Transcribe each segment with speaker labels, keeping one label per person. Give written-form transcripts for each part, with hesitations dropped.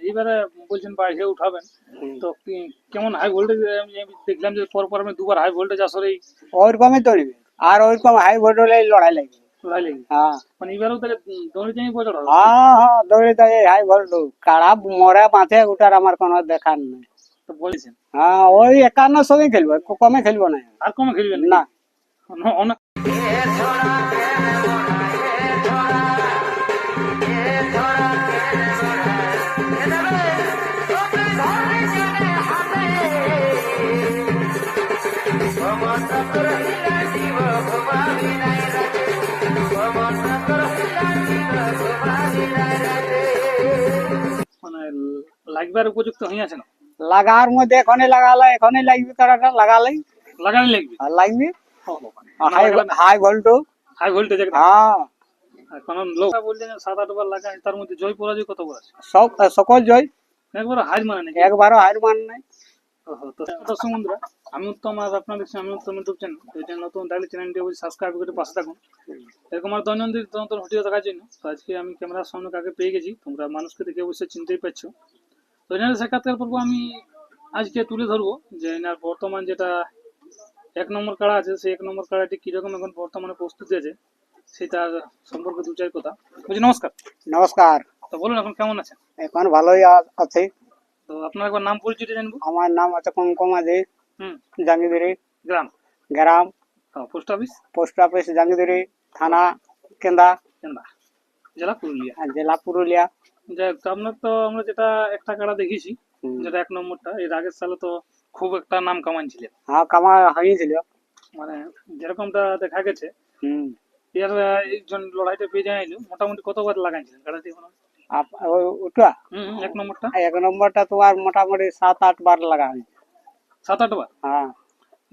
Speaker 1: এবারে বলছেন বাইরে উঠাবেন, তো কেমন হাই ভোল্টেজ? আমি দেখলাম যে পর আমি দুবার হাই ভোল্টেজ আসলে
Speaker 2: ওইরকমই চলবে, আর ওইরকম হাই ভোল্টেজ লড়াই লাগবে।
Speaker 1: লড়াই লেগে,
Speaker 2: হ্যাঁ
Speaker 1: মানে এবারেও তাহলে দৌড়ে যাই বছর হবে।
Speaker 2: হ্যাঁ হ্যাঁ, দৌড়ে দেয় হাই ভোল্টেজ, কাড়া মরা মাঠে ওটার আমার কোনো দেখার নেই।
Speaker 1: তো বলেছেন
Speaker 2: হ্যাঁ, ওই 51 সঙ্গে খেলবো, কমে খেলবো না।
Speaker 1: আর কমে খেলবেন
Speaker 2: না,
Speaker 1: অনেক। মানে লাগবার উপযুক্ত হয়ে আছে না,
Speaker 2: লাগার মধ্যে এখনই লাগালে, এখনই লাগবে, কাড়াটা লাগালেই
Speaker 1: লাগালে লাগবে।
Speaker 2: আর লাগবে।
Speaker 1: High
Speaker 2: high voltage.
Speaker 1: High voltage একদম।
Speaker 2: হ্যাঁ,
Speaker 1: কারণ লোক বলছেন 7-8 বার লাগায়, তার মধ্যে জয় পরাজয় কত বার আছে?
Speaker 2: সকল জয়,
Speaker 1: একবার হার মানে নাকি?
Speaker 2: একবারও হার মান নাই।
Speaker 1: তো দর্শক বন্ধুরা, আমি উত্তম, আর আপনার দেখছি আমি উত্তম ইউটিউব চ্যানেল। তো এটা নতুন থাকলে চ্যানেলটি অবশ্যই সাবস্ক্রাইব করে পাশে থাকুন এরকম আর দৈনন্দিন নতুন ভিডিও দেখার জন্য। তো আজকে আমি ক্যামেরার সামনে কাকে পেয়ে গেছি, তোমরা মানুষকে দেখে অবশ্যই চিনতেই পারছো। তো এনার সাক্ষাৎকার পর্ব আমি আজকে তুলে ধরবো যে এনার বর্তমান যেটা 1 নম্বর কাড়া আছে, সেই 1 নম্বর কাড়াটি কিরকম এখন বর্তমানে প্রস্তুতি আছে সেটার সম্পর্কে দু চার কথা বলছি। নমস্কার।
Speaker 2: নমস্কার।
Speaker 1: তো বলুন এখন কেমন আছেন?
Speaker 2: এখন ভালোই আছে।
Speaker 1: তো আপনার একবার নাম পরিচিতি জানবো।
Speaker 2: আমার নাম আছে কুমকুমা দে, জাঙ্গিদিরি
Speaker 1: গ্রাম,
Speaker 2: গ্রাম,
Speaker 1: post office,
Speaker 2: post office Jangidiri, থানা কেন্দা,
Speaker 1: কেন্দা, জেলা পুরুলিয়া।
Speaker 2: আর জেলা পুরুলিয়া।
Speaker 1: যাই হোক, তো আপনার তো আমরা যেটা একটা কাড়া দেখেছি, যেটা 1 নম্বরটা, এর আগের সালে তো খুব একটা নাম কামাইছিলেন।
Speaker 2: হ্যাঁ, কামা হয়েছিল।
Speaker 1: মানে যেরকমটা দেখা গেছে,
Speaker 2: হম,
Speaker 1: এর একজন লড়াইটা পেয়ে যাইলো, মোটামুটি কতবার লাগাইছিলেন কাড়াটি?
Speaker 2: ওটা
Speaker 1: 1 নম্বরটা
Speaker 2: 1 নম্বরটা তোমার মোটামুটি 7-8 বার লাগা হয়েছে।
Speaker 1: 7-8 বার।
Speaker 2: হ্যাঁ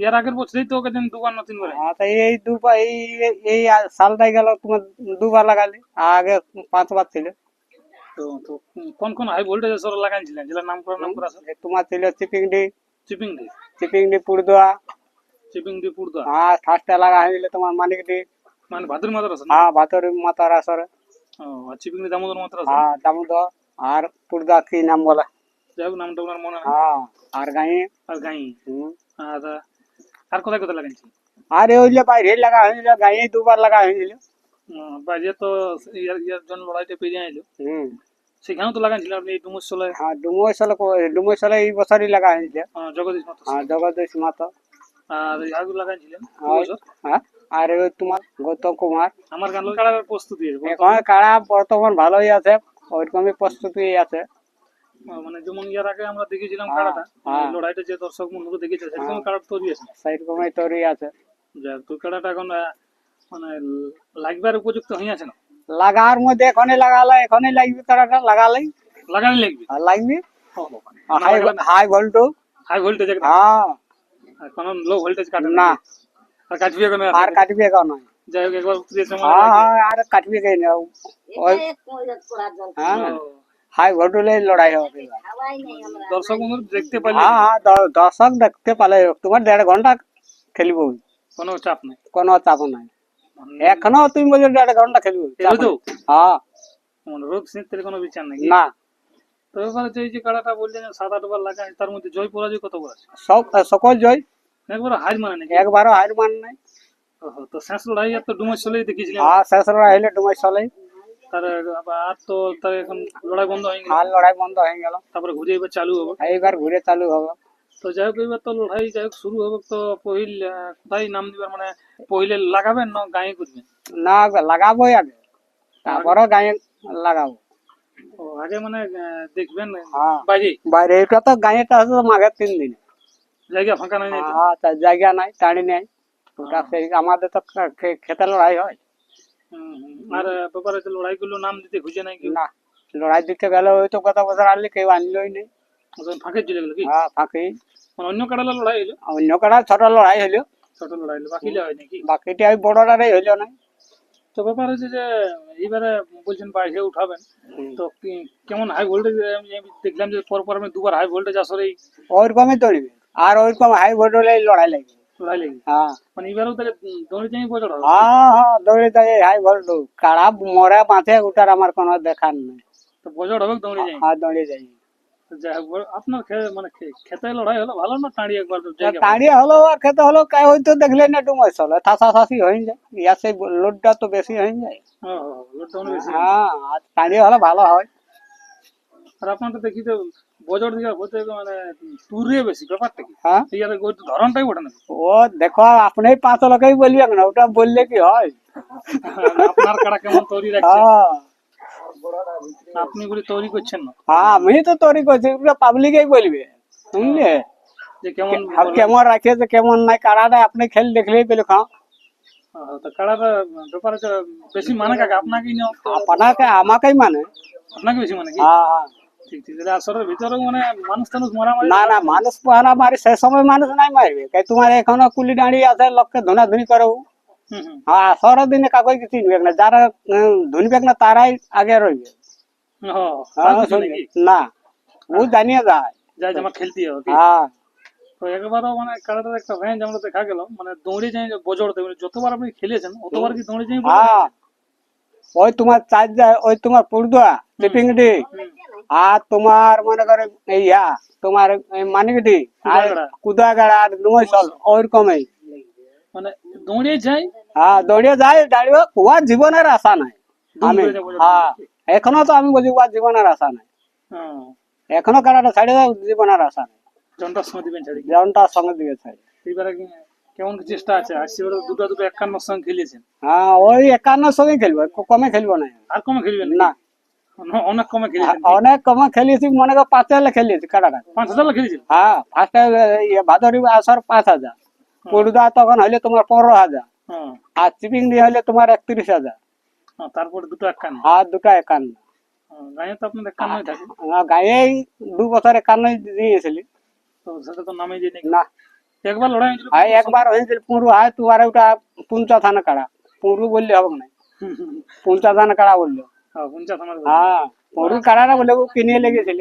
Speaker 1: এর আগের বছরই তো ওকে যেন 2 বার না 3 বার।
Speaker 2: হ্যাঁ, তো এই দুবার, এই সালটাই গেল তোমার 2 বার লাগালে, আগে 5 বার ছিল।
Speaker 1: তো কোন কোন হাই ভোল্টেজ সর লাগাইছিলেন, যেটা নাম করা আছে?
Speaker 2: তোমার ছিল চিপিংডি,
Speaker 1: চিপিং ডি,
Speaker 2: চিপিংডি পুরদুয়া।
Speaker 1: চিপিং ডি পুরদা,
Speaker 2: হ্যাঁ, ফার্স্টে লাগা হয়েছিল তোমার মানিকডি।
Speaker 1: মানে ভাদুর মাদার আছে না?
Speaker 2: হ্যাঁ, ভাতর মাতার আসরে।
Speaker 1: আর চিপিং ডি দামোদর মাত্র আছে।
Speaker 2: হ্যাঁ, দামোদর। আর পুরদুয়া কি নাম বলে?
Speaker 1: যাই হোক, নামটা ওনার মনে নেই।
Speaker 2: হ্যাঁ, আর গাঁয়ে।
Speaker 1: আর গাই, আর আর কোথায় কোথায় লাগাইছি?
Speaker 2: আর ওইলে বাইরে লাগা হয়েছিল, গাঁয়ে 2 বার লাগা হয়েছিল।
Speaker 1: বাইরে তো ইয়ার জন্য লড়াইটা পেয়ে যাইলো,
Speaker 2: হম,
Speaker 1: সেখানেও তো লাগাইছিলেন আপনি এই ডুমুরশোলায়।
Speaker 2: হ্যাঁ, ডুমুরশালে এই বছরই লাগা হয়েছিল।
Speaker 1: জগদীশ মাত্র।
Speaker 2: হ্যাঁ, জগদীশ মাতা।
Speaker 1: আর ইয়াগুলো লাগাইছিলেন
Speaker 2: হ্যাঁ, আর ওই তোমার গৌতম কুমার।
Speaker 1: আমার গান কাড়ার প্রস্তুতি আছে
Speaker 2: এখন কাড়া বর্তমান ভালোই আছে, ওইরকমই প্রস্তুতি আছে।
Speaker 1: মানে যেমন ইয়ার আগে আমরা দেখেছিলাম কাড়াটা, লড়াইটা যে দর্শক বন্ধুকে দেখেছে সেরকম কাড়া তৈরি আছে,
Speaker 2: সেইরকমই তৈরি আছে।
Speaker 1: যাক, তো কাড়াটা এখন মানে লাগবার উপযুক্ত হয়ে আছে না?
Speaker 2: লাগার মধ্যে এখনই লাগালে, এখনই লাগবে, কাড়াটা লাগালেই
Speaker 1: লাগালে লাগবে।
Speaker 2: আর লাগবে। High voltage.
Speaker 1: হাই ভোল্টেজ একদম।
Speaker 2: হ্যাঁ,
Speaker 1: কোন লো ভোল্টেজ কাটে
Speaker 2: না,
Speaker 1: আর কাটবে এখন?
Speaker 2: আর কাটবে কেন?
Speaker 1: যাই হোক, একবার উতরিয়ে সময়
Speaker 2: হ্যাঁ হ্যাঁ, আর কাটবে কেন? ওই হ্যাঁ, হাই ভোল্টেজে লড়াই হবে।
Speaker 1: দর্শক বন্ধু দেখতে পাইলে
Speaker 2: হ্যাঁ হ্যাঁ, দর্শক দেখতে পালে তোমার 1.5 ঘন্টা খেলবো,
Speaker 1: কোনো চাপ নাই।
Speaker 2: কোনো চাপ নাই। এখনো তুমি বলছো 1.5 ঘন্টা খেলবো। হ্যাঁ,
Speaker 1: মানে রোদ শীতের কোনো বিচার নেই
Speaker 2: না।
Speaker 1: তো এবার এই যে কাড়াটা বললেন 7-8 বার লাগায়, তার মধ্যে জয় পরাজয় কত বার আছে?
Speaker 2: সকল জয়,
Speaker 1: একবার হার মানে নাকি?
Speaker 2: একবারও হার মান নাই।
Speaker 1: তো শেষ লড়াই আর তো ডুমুরশোলায় দেখেছিলাম।
Speaker 2: হ্যাঁ, শেষ লড়াই হইলে ডুমুরশালে।
Speaker 1: তার আর তো তার এখন লড়াই বন্ধ হয়ে গেল।
Speaker 2: আর লড়াই বন্ধ হয়ে গেল,
Speaker 1: তারপরে ঘুরে এবার চালু হবে।
Speaker 2: এইবার ঘুরে চালু হবে।
Speaker 1: তো যাই হোক, এবার তো লড়াই যাই হোক শুরু হবে। তো পহিল কোথায় নাম দিবার, মানে পহিলে লাগাবেন না গায়ে করবেন?
Speaker 2: না, লাগাবোই আগে, তারপরে গায়ে লাগাবো।
Speaker 1: আগে মানে দেখবেন
Speaker 2: হ্যাঁ,
Speaker 1: বাইরে
Speaker 2: বাইরে এটা তো গায়েটা আছে তো মাঘের 3 দিন।
Speaker 1: জায়গা ফাঁকা নাই নাই তো?
Speaker 2: হ্যাঁ, তার জায়গা নাই, টানি নাই। ওটা সেই আমাদের তো খেতে লড়াই হয়।
Speaker 1: আর ব্যাপারে তো লড়াই গুলো নাম দিতে খুঁজে নাই কেউ?
Speaker 2: না, লড়াই দিতে গেলে ওই তো গত বছর আনলে কেউ আনলোই নেই।
Speaker 1: ফাঁকে চলে গেল কি?
Speaker 2: হ্যাঁ, ফাঁকি।
Speaker 1: মানে অন্য কাড়ালা লড়াই হইলো,
Speaker 2: অন্য কাড়া ছোট লড়াই হইলো,
Speaker 1: ছোট লড়াই হইলো, বাকি হয় নাকি?
Speaker 2: বাকিটা ওই বড়টারই হইলো না।
Speaker 1: তো ব্যাপার হচ্ছে যে এইবারে বলছেন বাইরে উঠাবেন, তো কেমন হাই ভোল্টেজ? আমি দেখলাম যে পর আমি 2 বার হাই ভোল্টেজ আসলে
Speaker 2: ওইরকমই চলবে, আর ওইরকম হাই ভোল্টেজে লড়াই লাগবে।
Speaker 1: লড়াই লেগে,
Speaker 2: হ্যাঁ
Speaker 1: মানে এবারেও তাহলে দৌড়ে যাই বছর হবে।
Speaker 2: হ্যাঁ হ্যাঁ, দৌড়ে দেয় হাই ভোল্টেজ, কাড়া মরা মাঠে ওটার আমার কোনো দেখার নেই।
Speaker 1: তো বজড় হবে দৌড়ে যাই।
Speaker 2: আর দৌড়ে যাই।
Speaker 1: তো যাই হোক আপনার মানে খেতে লড়াই হলো ভালো না টাঁড়ি একবার জায়গা
Speaker 2: দাঁড়িয়ে হলো আর খেতে হলো কাই হয়তো দেখলে না একটু মশলা ঠাসাঠাসি হয়ে যায়, ইয়া সেই লোডটা তো বেশি হয়ে যায়।
Speaker 1: ও লোডটা অনেক বেশি।
Speaker 2: হ্যাঁ, আর দাঁড়িয়ে হলে ভালো হয়।
Speaker 1: আর আপনার তো দেখি তো বজড় দিকে হতে মানে তুরে বেশি ব্যাপারটা কি
Speaker 2: হ্যাঁ,
Speaker 1: ইয়ার ওই ধরনটাই ওঠে না।
Speaker 2: ও দেখো আপনি 5 লোকেই বলবেন না, ওটা বললে কি হয়?
Speaker 1: আপনার কাড়া কেমন তৈরি রাখছেন,
Speaker 2: হ্যাঁ,
Speaker 1: আপনি গুলি তৈরি করছেন না
Speaker 2: হ্যাঁ, আমি তো তৈরি করছি, ওটা পাবলিকই বলবে, বুঝলে?
Speaker 1: যে কেমন
Speaker 2: কেমন রাখেছে কেমন নাই, কারাটা আপনি খেল দেখলেই পেলে খাও।
Speaker 1: তো কাড়াটা ব্যাপারে তো বেশি মানে কাকা আপনাকেই নাও তো
Speaker 2: আপনাকে আমাকেই মানে।
Speaker 1: আপনাকে বেশি মানে কি
Speaker 2: হ্যাঁ, হ্যাঁ।
Speaker 1: ঠিক ঠিক তাহলে আসরের ভিতরেও মানে মানুষ টানুষ মারামারি
Speaker 2: না না, মানুষ পাহারা মারি সে সময় মানুষ নাই মারবে, তাই তোমার এখনো কুলি দাঁড়িয়ে আছে, লোককে ধুনাধুনি করো।
Speaker 1: হুম হুম
Speaker 2: হ্যাঁ, আসরের দিনে কাগজ চিনবে না, যারা ধুনবে না তারাই আগে রইবে।
Speaker 1: ও,
Speaker 2: হ্যাঁ,
Speaker 1: আর কিছু নাকি
Speaker 2: না, ও জানিয়ে যায়।
Speaker 1: যাই আমার খেলতে হবে কি?
Speaker 2: হ্যাঁ,
Speaker 1: তো একবারও মানে কাড়াটার একটা রেঞ্জ আমরা দেখা গেল মানে দৌড়ে যাই বজড়তে মানে যতবার আপনি খেলেছেন অতবার কি দৌড়ে যাই
Speaker 2: হ্যাঁ, ওই তোমার চার যায়, ওই তোমার পুরদুয়া টিপিংডি, আর তোমার মনে করে এই তোমার মানিকডি আর কুদাগাড়া আর ডুমইসল ওইরকমই।
Speaker 1: মানে দৌড়ে যাই
Speaker 2: হ্যাঁ, দৌড়িয়ে যায় দাঁড়িয়ে, ওর জীবনের আশা নাই।
Speaker 1: দুম
Speaker 2: আমি
Speaker 1: করে যাবো
Speaker 2: হ্যাঁ, এখনো তো আমি বলছি ওর জীবনের আশা নাই,
Speaker 1: হ্যাঁ
Speaker 2: এখনো কারাটা ছাড়িয়ে দেয়, জীবনের আশা নাই,
Speaker 1: জনটার সময় দিবেন ছাড়ি
Speaker 2: যেমনটার সঙ্গে দিয়ে ছাড়ি।
Speaker 1: এইবারে কেমন কি চেষ্টা আছে আর সেবারে দুটো 51 সঙ্গে খেলেছেন
Speaker 2: হ্যাঁ, ওই 51 সঙ্গে খেলবো, কমে খেলবো না।
Speaker 1: আর কমে খেলবেন
Speaker 2: না,
Speaker 1: অনেক কমে খেলেছেন
Speaker 2: অনেক কমে খেলিয়েছি, মনে করো 5,000 খেলিয়েছি কারাটা।
Speaker 1: 5,000 খেলেছেন
Speaker 2: হ্যাঁ, ফার্স্টে ভাদরি আসর 5,000, পুরুদা তখন হইলে তোমার 15,000,
Speaker 1: হ্যাঁ
Speaker 2: আর চিপিং দিয়ে হইলে তোমার 31,000,
Speaker 1: তারপরে দুটো 51
Speaker 2: আর দুটা 51।
Speaker 1: গায়ে তো আপনার 51 থাকে
Speaker 2: গায়েই 2 বছর 51 দিয়েছিলি।
Speaker 1: তো সেটা তো নামে যায় নাকি
Speaker 2: না,
Speaker 1: একবার লড়াই হয়েছিল
Speaker 2: একবার হয়েছিল পুরু, হয় তোমার ওটা 50 কাড়া, পুরু বললে হবে না, 50 কাড়া বললো।
Speaker 1: 50
Speaker 2: হ্যাঁ, পুরু কাড়াটা বলে ও কিনে লেগেছিল।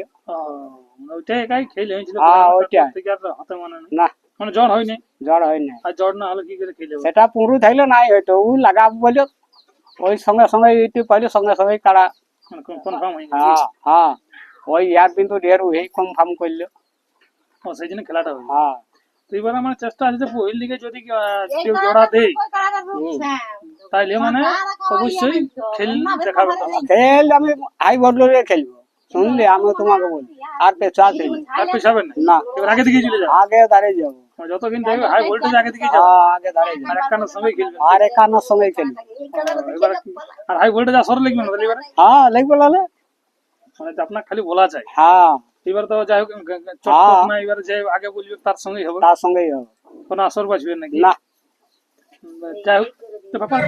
Speaker 1: মানে ওইটাই একাই খেলে হয়েছিল
Speaker 2: হ্যাঁ, ওইটাই।
Speaker 1: থেকে আর হাতে মানে নেই।
Speaker 2: না,
Speaker 1: মানে জ্বর হয়নি
Speaker 2: জ্বর হয় না,
Speaker 1: আর জ্বর না হলে কি করে খেলে হবে?
Speaker 2: সেটা পুরু থাকলে নাই হয়তো, ও লাগাবো বলে ওই সঙ্গে সঙ্গে ইউটিউব পাইলে সঙ্গে সঙ্গে কাড়া।
Speaker 1: মানে কনফার্ম হয়ে গেছে
Speaker 2: হ্যাঁ, হ্যাঁ, ওই ইয়ার কিন্তু ঢের এই কনফার্ম করলো।
Speaker 1: সেই জন্য খেলাটা হলো
Speaker 2: হ্যাঁ,
Speaker 1: তো এবার আমার চেষ্টা আছে যে পহিল দিকে যদি কেউ জোড়া দেয় তাইলে মানে অবশ্যই খেল দেখাবে তো।
Speaker 2: খেল আমি হাই ভোল্টেজে খেলবো, শুনলি আমি তোমাকে বলি, আর পেছা খেলবো
Speaker 1: আর পেছাবেন না
Speaker 2: না,
Speaker 1: এবার আগে দিকে চলে যাবে
Speaker 2: আগে দাঁড়িয়ে যাবো।
Speaker 1: যতদিন দেখবে হাই ভোল্টেজ আগে দিকে যাবে
Speaker 2: হ্যাঁ, আগে দাঁড়িয়ে
Speaker 1: আর
Speaker 2: যাবো,
Speaker 1: একখানা সময় খেলবে
Speaker 2: আর 51 সঙ্গে খেলবো।
Speaker 1: এবার আর হাই ভোল্টেজ আসর লিখবে না তাহলে এবারে
Speaker 2: হ্যাঁ, লিখবো লালে।
Speaker 1: মানে আপনার খালি বলা যায়
Speaker 2: হ্যাঁ,
Speaker 1: এবার তো যাই হোক চটপট না এবারে যে আগে বলবে তার সঙ্গেই হবে
Speaker 2: তার সঙ্গেই হবে।
Speaker 1: কোনো আসর বাঁচবেন নাকি
Speaker 2: না,
Speaker 1: যাই হোক তো ব্যাপার